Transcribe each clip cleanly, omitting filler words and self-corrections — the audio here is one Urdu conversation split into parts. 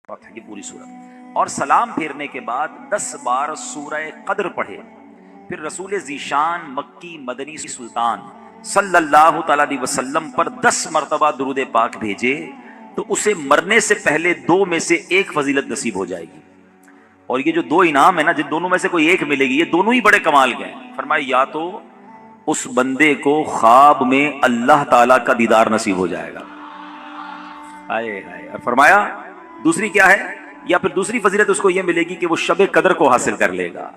یہ پوری صورت اور سلام پھیرنے کے بعد 10 بار سورہ قدر پڑھے. پھر رسول ذیشان مکی مدنی سلطان صلی اللہ تعالی علیہ وسلم پر 10 مرتبہ درود پاک بھیجے تو اسے مرنے سے پہلے 2 میں سے ایک فضیلت نصیب ہو جائے گی. اور یہ جو 2 انعام ہے نا، جن دونوں میں سے کوئی ایک ملے گی، یہ دونوں ہی بڑے کمال کے ہیں. فرمایا یا تو اس بندے کو خواب میں اللہ تعالیٰ کا دیدار نصیب ہو جائے گا، اور فرمایا دوسری کیا ہے، یا پھر دوسری فضیلت اس کو یہ ملے گی کہ وہ شب قدر کو حاصل کر لے گا.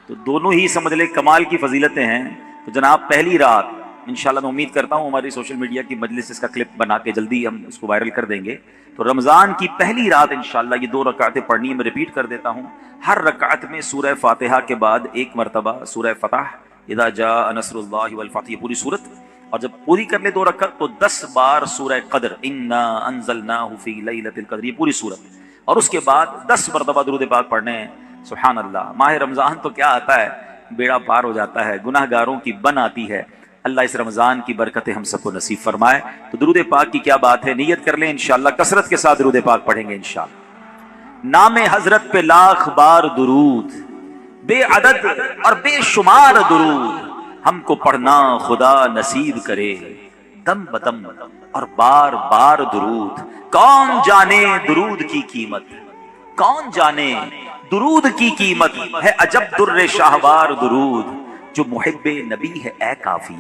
تو دونوں ہی سمجھ لے کمال کی فضیلتیں ہیں. تو جناب پہلی رات انشاءاللہ میں امید کرتا ہوں ہماری سوشل میڈیا کی مجلس اس کا کلپ بنا کے جلدی ہم اس کو وائرل کر دیں گے. تو رمضان کی پہلی رات انشاءاللہ یہ 2 رکعتیں پڑھنی ہے. میں ریپیٹ کر دیتا ہوں، ہر رکعت میں سورہ فاتحہ کے بعد 1 مرتبہ سورہ فتح اذا جاء نصر اللہ والفتح، یہ پوری صورت. اور جب پوری کر لے 2 رکعت تو 10 بار سورہ قدر انا انزلناہ فی لیلۃ القدر، یہ پوری صورت. اور اس کے بعد 10 مرتبہ درود پاک پڑھنے ہیں. سبحان اللہ، ماہ رمضان تو کیا آتا ہے، بیڑا پار ہو جاتا ہے، گناہ گاروں کی بن آتی ہے. اللہ اس رمضان کی برکتیں ہم سب کو نصیب فرمائے. تو درود پاک کی کیا بات ہے، نیت کر لیں انشاءاللہ کثرت کے ساتھ درود پاک پڑھیں گے انشاءاللہ. نام حضرت پہ لاکھ بار درود، بے عدد اور بے شمار درود ہم کو پڑھنا خدا نصیب کرے. دم بدم اور بار بار درود، کون جانے درود کی قیمت، کون جانے درود کی قیمت ہے عجب در شاہوار درود. جو محب نبی ہے اے کافی،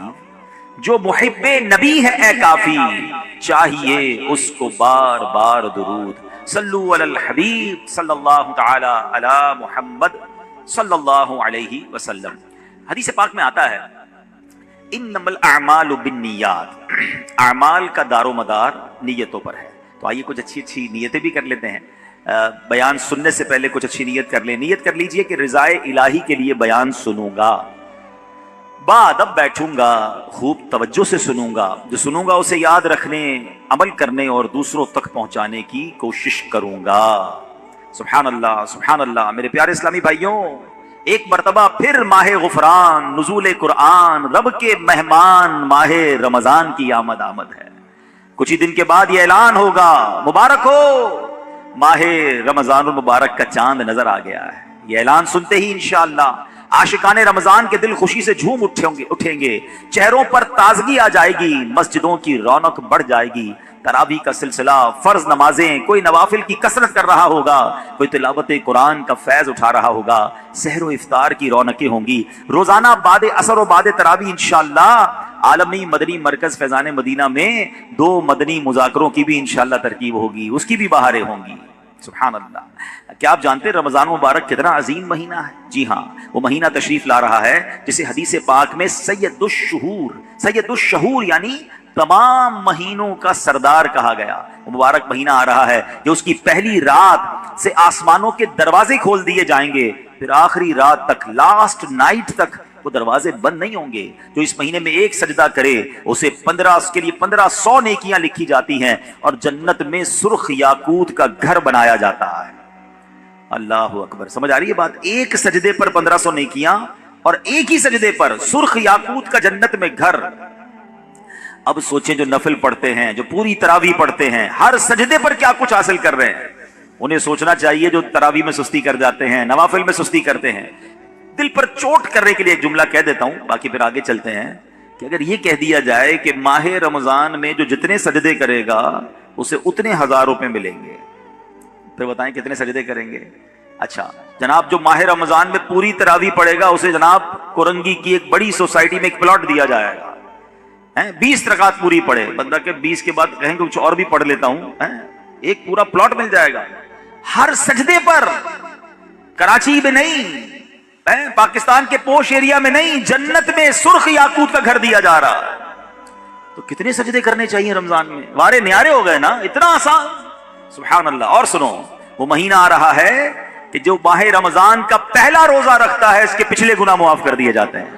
جو محب نبی ہے اے کافی، چاہیے اس کو بار بار درود. صلو علی الحبیب صلی اللہ تعالی علی محمد صلی اللہ علیہ وسلم. حدیث پاک میں آتا ہے انما الاعمال بالنیات، اعمال کا دار و مدار نیتوں پر ہے. تو آئیے کچھ اچھی نیتیں بھی کر لیتے ہیں. بیان سننے سے پہلے کچھ اچھی نیت کر لیں. نیت کر لیجئے کہ رضائے الہی کے لیے بیان سنوں گا، بعد بیٹھوں گا، خوب توجہ سے سنوں گا. جو سنوں گا اسے یاد رکھنے، عمل کرنے اور دوسروں تک پہنچانے کی کوشش کروں گا. سبحان اللہ سبحان اللہ. میرے پیارے اسلامی بھائیوں، ایک مرتبہ پھر ماہ غفران، نزول قرآن، رب کے مہمان ماہ رمضان کی آمد ہے. کچھ ہی دن کے بعد یہ اعلان ہوگا، مبارک ہو ماہ رمضان المبارک کا چاند نظر آ گیا ہے. یہ اعلان سنتے ہی انشاءاللہ عاشقان رمضان کے دل خوشی سے جھوم اٹھیں گے، چہروں پر تازگی آ جائے گی، مسجدوں کی رونق بڑھ جائے گی. تراویح کا سلسلہ، فرض نمازیں، کوئی نوافل کی کثرت کر رہا ہوگا، کوئی تلاوت قرآن کا فیض اٹھا رہا ہوگا، سحر و افطار کی رونقیں ہوں گی. روزانہ بعد اثر و بعد تراویح انشاءاللہ عالمی مدنی مرکز فیضان مدینہ میں 2 مدنی مذاکروں کی بھی انشاءاللہ ترکیب ہوگی، اس کی بھی بہاریں ہوں گی. سبحان اللہ. کیا آپ جانتے ہیں رمضان مبارک کتنا عظیم مہینہ ہے؟ جی ہاں، وہ مہینہ تشریف لا رہا ہے جسے حدیث پاک میں سید الشہور یعنی تمام مہینوں کا سردار کہا گیا. وہ مبارک مہینہ آ رہا ہے کہ اس کی پہلی رات سے آسمانوں کے دروازے کھول دیے جائیں گے، پھر آخری رات تک، لاسٹ نائٹ تک وہ دروازے بند نہیں ہوں گے. جو اس مہینے میں ایک سجدہ کرے اسے 1500 نیکیاں لکھی جاتی ہیں اور جنت میں سرخ یاقوت کا گھر بنایا جاتا ہے. اللہ اکبر. سمجھ آ رہی ہے بات؟ ایک سجدے پر 1500 نیکیاں اور ایک ہی سجدے پر سرخ یاقوت کا جنت میں گھر. اب سوچیں جو نفل پڑھتے ہیں، جو پوری تراویح پڑھتے ہیں، ہر سجدے پر کیا کچھ حاصل کر رہے ہیں. انہیں سوچنا چاہیے جو تراویح میں سستی کر جاتے ہیں، نوافل میں سستی کرتے ہیں. دل پر چوٹ کرنے کے لیے ایک جملہ کہہ دیتا ہوں، باقی پھر آگے چلتے ہیں. کہ اگر یہ کہہ دیا جائے کہ ماہ رمضان میں جو جتنے سجدے کرے گا اسے اتنے 1000 روپے ملیں گے، پھر بتائیں کتنے سجدے کریں گے. اچھا جناب، جو ماہ رمضان میں پوری تراویح پڑھے گا اسے جناب کورنگی کی ایک بڑی سوسائٹی میں ایک پلاٹ دیا جائے گا. 20 رکعت پوری پڑھے، بندہ کہ 20 کے بعد کہیں کہ کچھ اور بھی پڑھ لیتا ہوں، ایک پورا پلاٹ مل جائے گا. ہر سجدے پر، کراچی میں نہیں، پاکستان کے پوش ایریا میں نہیں، جنت میں سرخ یاقوت کا گھر دیا جا رہا. تو کتنے سجدے کرنے چاہیے رمضان میں؟ وارے نیارے ہو گئے نا، اتنا آسان. سبحان اللہ. اور سنو، وہ مہینہ آ رہا ہے کہ جو ماہ رمضان کا پہلا روزہ رکھتا ہے اس کے پچھلے گناہ معاف کر دیے جاتے ہیں.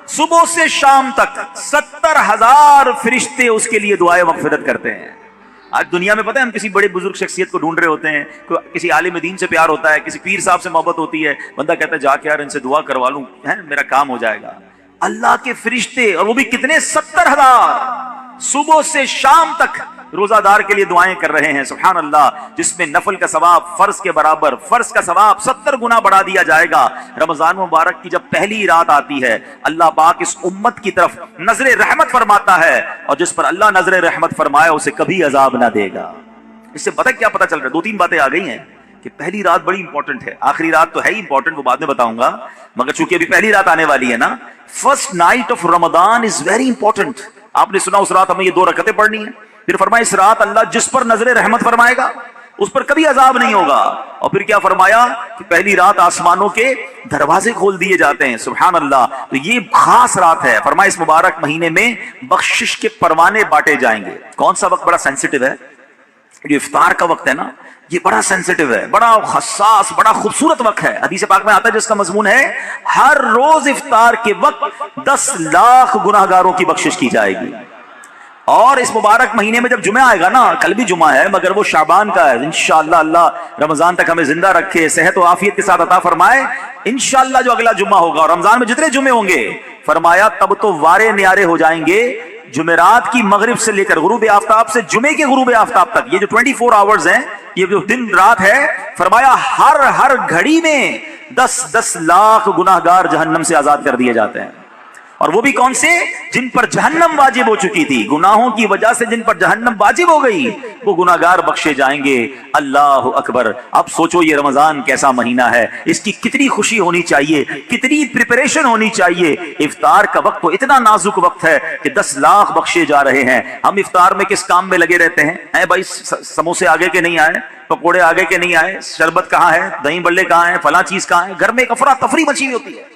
صبح سے شام تک 70,000 فرشتے اس کے لیے دعائیں مغفرت کرتے ہیں. آج دنیا میں پتہ ہے ہم کسی بڑے بزرگ شخصیت کو ڈھونڈ رہے ہوتے ہیں، کسی عالم دین سے پیار ہوتا ہے، کسی پیر صاحب سے محبت ہوتی ہے، بندہ کہتا ہے جا کے یار ان سے دعا کروا لوں، میرا کام ہو جائے گا. اللہ کے فرشتے، اور وہ بھی کتنے، 70,000 صبح سے شام تک روزہ دار کے لیے دعائیں کر رہے ہیں سبحان اللہ، جس میں نفل کا ثواب فرض کے برابر، فرض کا ثواب 70 گنا بڑھا دیا جائے گا۔ رمضان مبارک کی جب پہلی رات آتی ہے اللہ پاک اس امت کی طرف نظر رحمت فرماتا ہے، اور جس پر اللہ نظر رحمت فرمائے اسے کبھی عذاب نہ دے گا۔ اس سے پتہ کیا پتہ چل رہا ہے؟ 2-3 باتیں آ گئی ہیں کہ پہلی رات بڑی امپورٹنٹ ہے، آخری رات تو ہے ہی امپورٹنٹ، وہ بعد میں بتاؤں گا، مگر چونکہ ابھی پہلی رات آنے والی ہے نا، first night of Ramzan is very important. آپ نے سنا اس رات ہمیں یہ 2 رکعتیں پڑھنی ہیں، پھر فرمایا اس رات اللہ جس پر نظر رحمت فرمائے گا اس پر کبھی عذاب نہیں ہوگا، اور پھر کیا فرمایا کہ پہلی رات آسمانوں کے دروازے کھول دیے جاتے ہیں سبحان اللہ۔ تو یہ خاص رات ہے، فرمایا اس مبارک مہینے میں بخشش کے پروانے بانٹے جائیں گے۔ کون سا وقت بڑا سینسٹیو ہے؟ جو افطار کا وقت ہے نا، یہ بڑا سینسٹیو ہے، بڑا حساس، بڑا خوبصورت وقت ہے۔ حدیث پاک میں آتا ہے جس کا مضمون ہے ہر روز افطار کے وقت 10 لاکھ گناہگاروں کی بخشش کی جائے گی۔ اور اس مبارک مہینے میں جب جمعہ آئے گا نا، کل بھی جمعہ ہے مگر وہ شعبان کا ہے، انشاءاللہ اللہ رمضان تک ہمیں زندہ رکھے، صحت و عافیت کے ساتھ عطا فرمائے، انشاءاللہ جو اگلا جمعہ ہوگا اور رمضان میں جتنے جمعے ہوں گے، فرمایا تب تو وارے نیارے ہو جائیں گے جمعرات کی مغرب سے لے کر غروب آفتاب سے جمعے کے غروب آفتاب تک، یہ جو 24 آورز ہیں، یہ جو دن رات ہے، فرمایا ہر گھڑی میں 10 لاکھ گناہگار جہنم سے آزاد کر دیے جاتے ہیں۔ اور وہ بھی کون سے؟ جن پر جہنم واجب ہو چکی تھی، گناہوں کی وجہ سے جن پر جہنم واجب ہو گئی، وہ گناہگار بخشے جائیں گے۔ اللہ اکبر۔ اب سوچو یہ رمضان کیسا مہینہ ہے، اس کی کتنی خوشی ہونی چاہیے، کتنی پریپریشن ہونی چاہیے۔ افطار کا وقت تو اتنا نازک وقت ہے کہ 10 لاکھ بخشے جا رہے ہیں۔ ہم افطار میں کس کام میں لگے رہتے ہیں؟ اے بھائی سموسے آگے کے نہیں آئے، پکوڑے آگے کے نہیں آئے، شربت کہاں ہے، دہی بلے کہاں ہیں، فلاں چیز کہاں ہے، گھر میں ایک افراتفری مچی ہوئی ہوتی ہے۔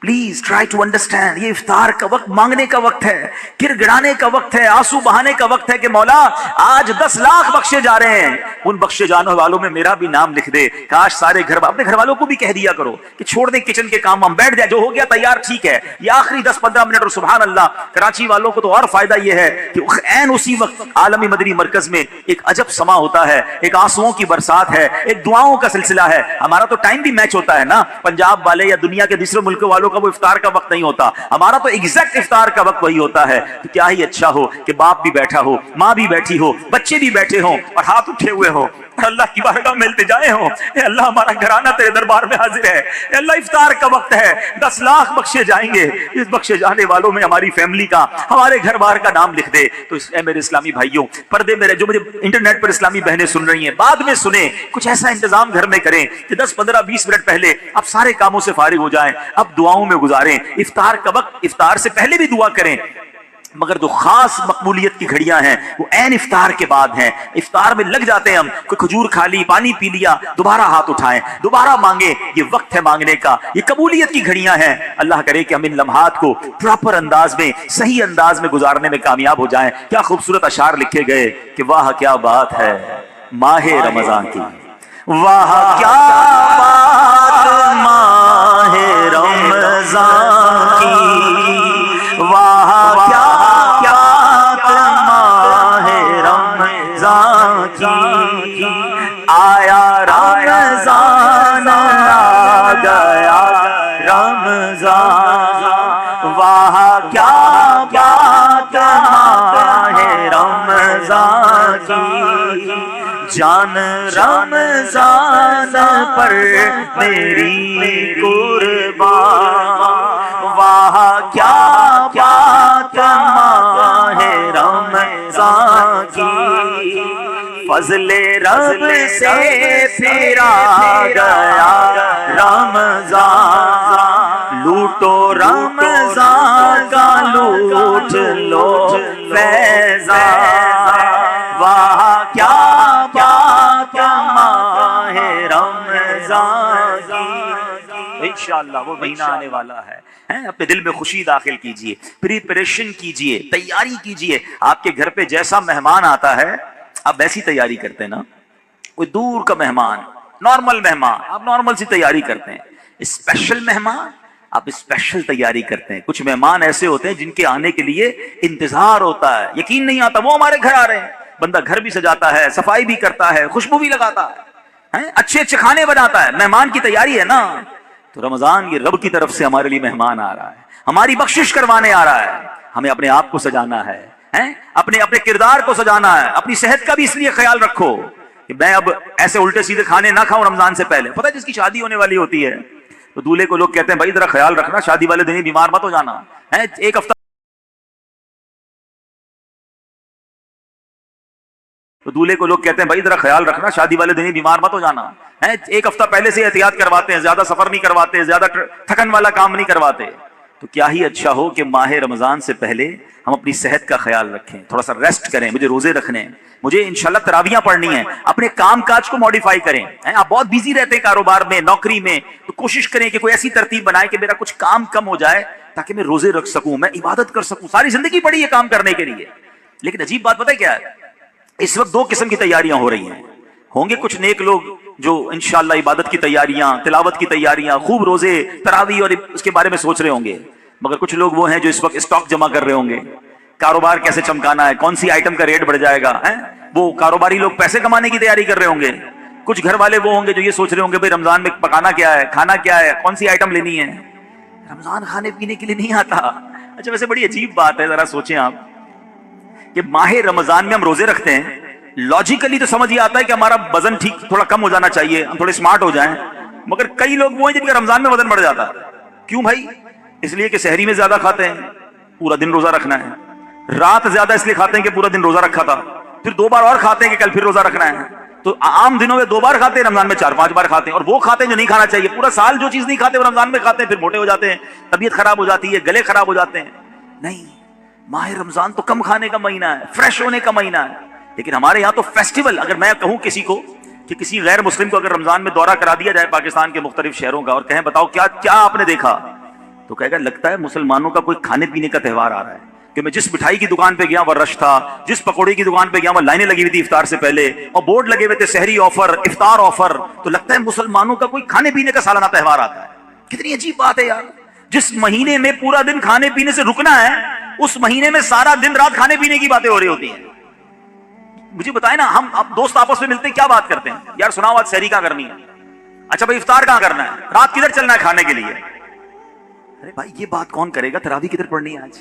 پلیز ٹرائی ٹو انڈرسٹینڈ، یہ افطار کا وقت مانگنے کا وقت ہے، گر گڑانے کا وقت ہے، آنسو بہانے کا وقت ہے کہ مولا آج 10 لاکھ بخشے جا رہے ہیں، ان بخشے جانے والوں میں میرا بھی نام لکھ دے۔ کاش سارے اپنے گھر والوں کو بھی کہہ دیا کرو کہ چھوڑ دیں کچن کے کام، ہم بیٹھ جائیں، جو ہو گیا تیار ٹھیک ہے، یہ آخری 10-15 منٹ۔ اور سبحان اللہ کراچی والوں کو تو اور فائدہ یہ ہے کہ عین اسی وقت عالمی مدنی مرکز میں ایک عجب سما ہوتا ہے، ایک آنسوؤں کی برسات ہے، ایک دعاؤں کا سلسلہ ہے۔ ہمارا تو ٹائم بھی میچ ہوتا ہے نا، پنجاب والے یا دنیا کے دوسرے ملک والوں کا وہ افطار کا وقت نہیں ہوتا، ہمارا تو ایگزیکٹ افطار کا وقت وہی ہوتا ہے۔ تو کیا ہی اچھا ہو کہ باپ بھی بیٹھا ہو، ماں بھی بیٹھی ہو، بچے بھی بیٹھے ہوں اور ہاتھ اٹھے ہوئے ہو اور اللہ کی بارگاہ میں التجائیں ہوں، اے اللہ ہمارا گھرانہ تیرے دربار میں حاضر ہے، اے اللہ افطار کا وقت ہے، 10 لاکھ بخشے جائیں گے، اس بخشے جانے والوں میں ہماری فیملی کا، ہمارے گھر بار کا نام لکھ دے۔ تو اے میرے اسلامی بھائیوں، پردے میرے جو مجھے انٹرنیٹ پر اسلامی بہنیں سن رہی ہیں، بعد میں سنیں، کچھ ایسا انتظام گھر میں کریں کہ 10-15-20 منٹ پہلے اب سارے کاموں سے فارغ ہو جائیں، اب دعاؤں میں گزاریں۔ افطار کا وقت، افطار سے پہلے بھی دعا کریں، مگر جو خاص مقبولیت کی گھڑیاں ہیں وہ عین افطار کے بعد ہیں۔ افطار میں لگ جاتے ہیں ہم، کوئی کھجور کھا لی، پانی پی لیا، دوبارہ ہاتھ اٹھائیں، دوبارہ مانگیں، یہ وقت ہے مانگنے کا، یہ قبولیت کی گھڑیاں ہیں۔ اللہ کرے کہ ہم ان لمحات کو پراپر انداز میں، صحیح انداز میں گزارنے میں کامیاب ہو جائیں۔ کیا خوبصورت اشعار لکھے گئے کہ واہ کیا بات ہے ماہ رمضان کی، واہ کیا بات ماہ رمضان کی، واہ کیا ماہ رمضان کی، آیا رمضان آ گیا رمضان، واہ کیا بات ماہ رمضان کی، جان رمضان پر میری قربان، واہ کیا بات ماہ رمضان کی، فضل رب سے پھرا گیا رمضان، لوٹو رمضان کا لوٹ لو فیضان، واہ کیا بات ماہ رمضان کی۔ انشاءاللہ وہ مہینہ آنے والا ہے، اپنے دل میں خوشی داخل کیجئے، پریپریشن کیجئے، تیاری کیجئے۔ آپ کے گھر پہ جیسا مہمان آتا ہے آپ ویسی تیاری کرتے ہیں نا، کوئی دور کا مہمان، نارمل مہمان، آپ نارمل سی تیاری کرتے ہیں، اسپیشل مہمان آپ اسپیشل تیاری کرتے ہیں۔ کچھ مہمان ایسے ہوتے ہیں جن کے آنے کے لیے انتظار ہوتا ہے، یقین نہیں آتا وہ ہمارے گھر آ رہے ہیں، بندہ گھر بھی سجاتا ہے، صفائی بھی کرتا ہے، خوشبو بھی لگاتا ہے، اچھے اچھے کھانے بناتا ہے، مہمان کی تیاری ہے نا۔ تو رمضان یہ رب کی طرف سے ہمارے لیے مہمان آ رہا ہے، ہماری بخشش کروانے آ رہا ہے، ہمیں اپنے آپ کو سجانا ہے، ہیں؟ اپنے اپنے کردار کو سجانا ہے. اپنی صحت کا بھی اس لیے خیال رکھو کہ میں اب ایسے الٹے سیدھے کھانے نہ کھاؤں رمضان سے پہلے. پتہ ہے جس کی شادی ہونے والی ہوتی ہے تو دولہے کو لوگ کہتے ہیں بھائی ذرا خیال رکھنا، شادی والے دن ہی بیمار مت ہو جانا ہے. ایک ہفتہ تو دولہے کو لوگ کہتے ہیں بھائی ذرا خیال رکھنا، شادی والے دن ہی بیمار مت ہو جانا ہے. ایک ہفتہ پہلے سے احتیاط کرواتے ہیں، زیادہ سفر نہیں کرواتے، زیادہ تھکن والا کام نہیں کرواتے. تو کیا ہی اچھا ہو کہ ماہ رمضان سے پہلے ہم اپنی صحت کا خیال رکھیں، تھوڑا سا ریسٹ کریں. مجھے روزے رکھنے ہیں، مجھے انشاءاللہ تراویحاں پڑھنی ہیں. اپنے کام کاج کو موڈیفائی کریں. آپ بہت بیزی رہتے ہیں کاروبار میں، نوکری میں، تو کوشش کریں کہ کوئی ایسی ترتیب بنائے کہ میرا کچھ کام کم ہو جائے تاکہ میں روزے رکھ سکوں، میں عبادت کر سکوں. ساری زندگی پڑی ہے کام کرنے کے لیے. لیکن عجیب بات پتہ ہے کیا ہے؟ اس وقت دو قسم کی تیاریاں ہو رہی ہیں. ہوں گے کچھ نیک لوگ جو انشاءاللہ عبادت کی تیاریاں، تلاوت کی تیاریاں، خوب روزے، تراویح اور اس کے بارے میں سوچ رہے ہوں گے. مگر کچھ لوگ وہ ہیں جو اس وقت اسٹاک جمع کر رہے ہوں گے، کاروبار کیسے چمکانا ہے، کون سی آئٹم کا ریٹ بڑھ جائے گا. وہ کاروباری لوگ پیسے کمانے کی تیاری کر رہے ہوں گے. کچھ گھر والے وہ ہوں گے جو یہ سوچ رہے ہوں گے بھائی رمضان میں پکانا کیا ہے، کھانا کیا ہے، کون سی آئٹم لینی ہے. رمضان کھانے پینے کے لیے نہیں آتا. اچھا ویسے بڑی عجیب بات ہے، ذرا سوچیں آپ کہ ماہ رمضان میں ہم روزے رکھتے ہیں، لاجیکلی تو سمجھ یہ آتا ہے کہ ہمارا وزن ٹھیک تھوڑا کم ہو جانا چاہیے، ہم تھوڑے سمارٹ ہو جائیں. مگر کئی لوگ وہ ہیں جن کا رمضان میں وزن بڑھ جاتا ہے. کیوں بھائی؟ اس لیے کہ سحری میں زیادہ کھاتے ہیں، پورا دن روزہ رکھنا ہے. رات زیادہ اس لیے کھاتے ہیں کہ پورا دن روزہ رکھا تھا، پھر 2 بار اور کھاتے ہیں کہ کل پھر روزہ رکھنا ہے. تو عام دنوں میں 2 بار کھاتے ہیں، رمضان میں 4-5 بار کھاتے ہیں. اور وہ کھاتے ہیں جو نہیں کھانا چاہیے. پورا سال جو چیز نہیں کھاتے وہ رمضان میں کھاتے ہیں، پھر موٹے ہو جاتے ہیں، طبیعت خراب ہو جاتی ہے، گلے خراب ہو جاتے ہیں. نہیں، ماہ رمضان تو کم کھانے کا مہینہ ہے، فریش ہونے کا مہینہ ہے. لیکن ہمارے یہاں تو فیسٹیول، اگر میں کہوں کسی کو کہ کسی غیر مسلم کو اگر رمضان میں دورہ کرا دیا جائے پاکستان کے مختلف شہروں کا اور کہیں بتاؤ کیا کیا آپ نے دیکھا، تو کہے گا لگتا ہے مسلمانوں کا کوئی کھانے پینے کا تہوار آ رہا ہے. کہ میں جس مٹھائی کی دکان پہ گیا وہ رش تھا، جس پکوڑے کی دکان پہ گیا وہ لائنیں لگی ہوئی تھی افطار سے پہلے، اور بورڈ لگے ہوئے تھے سحری آفر، افطار آفر. تو لگتا ہے مسلمانوں کا کوئی کھانے پینے کا سالانہ تہوار آتا ہے. کتنی عجیب بات ہے یار. جس مہینے میں پورا دن کھانے پینے سے رکنا ہے، اس مہینے میں سارا دن رات کھانے پینے کی باتیں ہو رہی ہوتی ہیں. مجھے بتائیں نا، ہم اب دوست آپس میں ملتے ہیں کیا بات کرتے ہیں؟ یار سناؤ آج سحری کہاں کرنی ہے؟ اچھا بھائی افطار کہاں کرنا ہے؟ رات کدھر چلنا ہے کھانے کے لیے؟ ارے بھائی یہ بات کون کرے گا؟ تراویح کدھر پڑھنی ہے، آج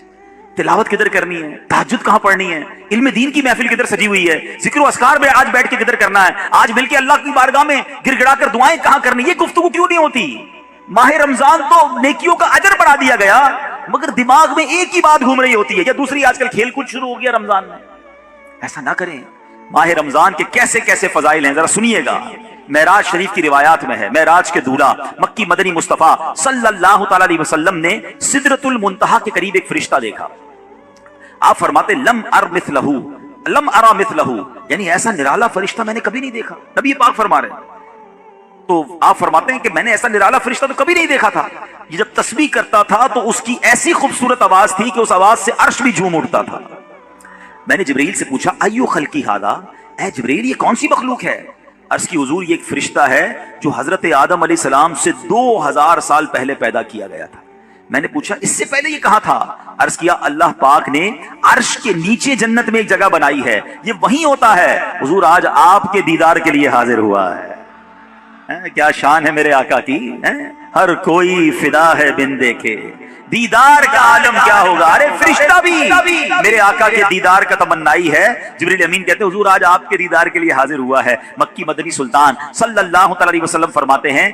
تلاوت کدھر کرنی ہے، تہجد کہاں پڑھنی ہے، علم دین کی محفل کدھر سجی ہوئی ہے، ذکر و اذکار میں آج بیٹھ کے کدھر کرنا ہے، آج مل کے اللہ کی بارگاہ میں گر گڑا کر دعائیں کہاں کرنی؟ یہ گفتگو کیوں نہیں ہوتی؟ ماہ رمضان تو نیکیوں کا اجر بڑھا دیا گیا، مگر دماغ میں ایک ہی بات گھوم رہی ہوتی ہے. یا دوسری آج کل کھیل کود شروع ہو گیا رمضان میں. ایسا نہ کریں. ماہ رمضان کے کیسے کیسے فضائل ہیں ذرا سنیے گا. معراج شریف کی روایات میں ہے، معراج کے دولہ مکی مدنی مصطفیٰ صلی اللہ تعالی علیہ وسلم نے سدرۃ المنتہا کے قریب ایک فرشتہ دیکھا. آپ فرماتے لم ارا مثلہ، یعنی ایسا نرالا فرشتہ میں نے کبھی نہیں دیکھا. نبی پاک فرما رہے ہیں. تو آپ فرماتے ہیں کہ میں نے ایسا نرالا فرشتہ تو کبھی نہیں دیکھا تھا. یہ جب تسبیح کرتا تھا تو اس کی ایسی خوبصورت آواز تھی کہ اس آواز سے عرش بھی جھوم اٹھتا تھا. میں نے جبرائیل سے پوچھا ایو خلقی ھذا، اے جبرائیل یہ کون سی مخلوق ہے؟ عرض کی حضور یہ ایک فرشتہ ہے جو حضرت آدم علیہ السلام سے 2000 سال پہلے پیدا کیا گیا تھا. میں نے پوچھا اس سے پہلے یہ کہاں تھا؟ عرض کیا اللہ پاک نے عرش کے نیچے جنت میں ایک جگہ بنائی ہے، یہ وہیں ہوتا ہے. حضور آج آپ کے دیدار کے لیے حاضر ہوا ہے. کیا شان ہے میرے آقا کی، ہر کوئی فدا ہے بن دیکھے، دیدار کا عالم کیا ہوگا. ارے فرشتہ بھی میرے آقا کے دیدار کا تمنائی ہے. جبریل امین کہتے ہیں حضور آج آپ کے دیدار کے لیے حاضر ہوا ہے. مکی مدنی سلطان صلی اللہ تعالی علیہ وسلم فرماتے ہیں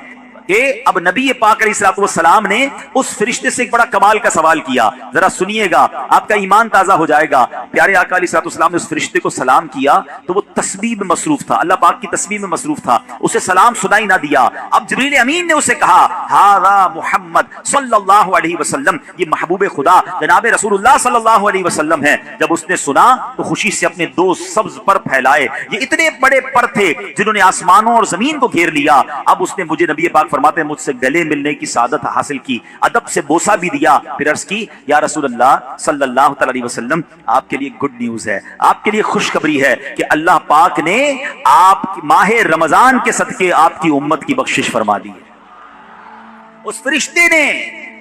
کہ اب نبی پاک علیہ السلام نے اس فرشتے سے ایک بڑا کمال کا سوال کیا. ذرا سنیے گا، آپ کا ایمان تازہ ہو جائے گا. پیارے آقا علیہ السلام نے اس فرشتے کو سلام کیا تو وہ تسبیح میں مصروف تھا، اللہ پاک کی تسبیح میں مصروف تھا، اسے سلام سنائی نہ دیا. اب جبریل امین نے اسے کہا ھذا محمد صلی اللہ علیہ وسلم، یہ محبوب خدا جناب رسول اللہ صلی اللہ علیہ وسلم ہے. جب اس نے سنا تو خوشی سے اپنے 2 سبز پر پھیلائے. یہ اتنے بڑے پر تھے جنہوں نے آسمانوں اور زمین کو گھیر لیا. اب اس نے مجھے نبی پاک فرماتے ہیں مجھ سے گلے ملنے کی سعادت حاصل کی، ادب سے بوسہ بھی دیا. پھر عرض کی یا رسول اللہ صلی اللہ تعالی علیہ وسلم آپ کے لیے گڈ نیوز ہے، آپ کے لیے خوشخبری ہے کہ اللہ پاک نے آپ ماہ رمضان کے صدقے آپ کی امت کی بخشش فرما دی ہے. اس فرشتے نے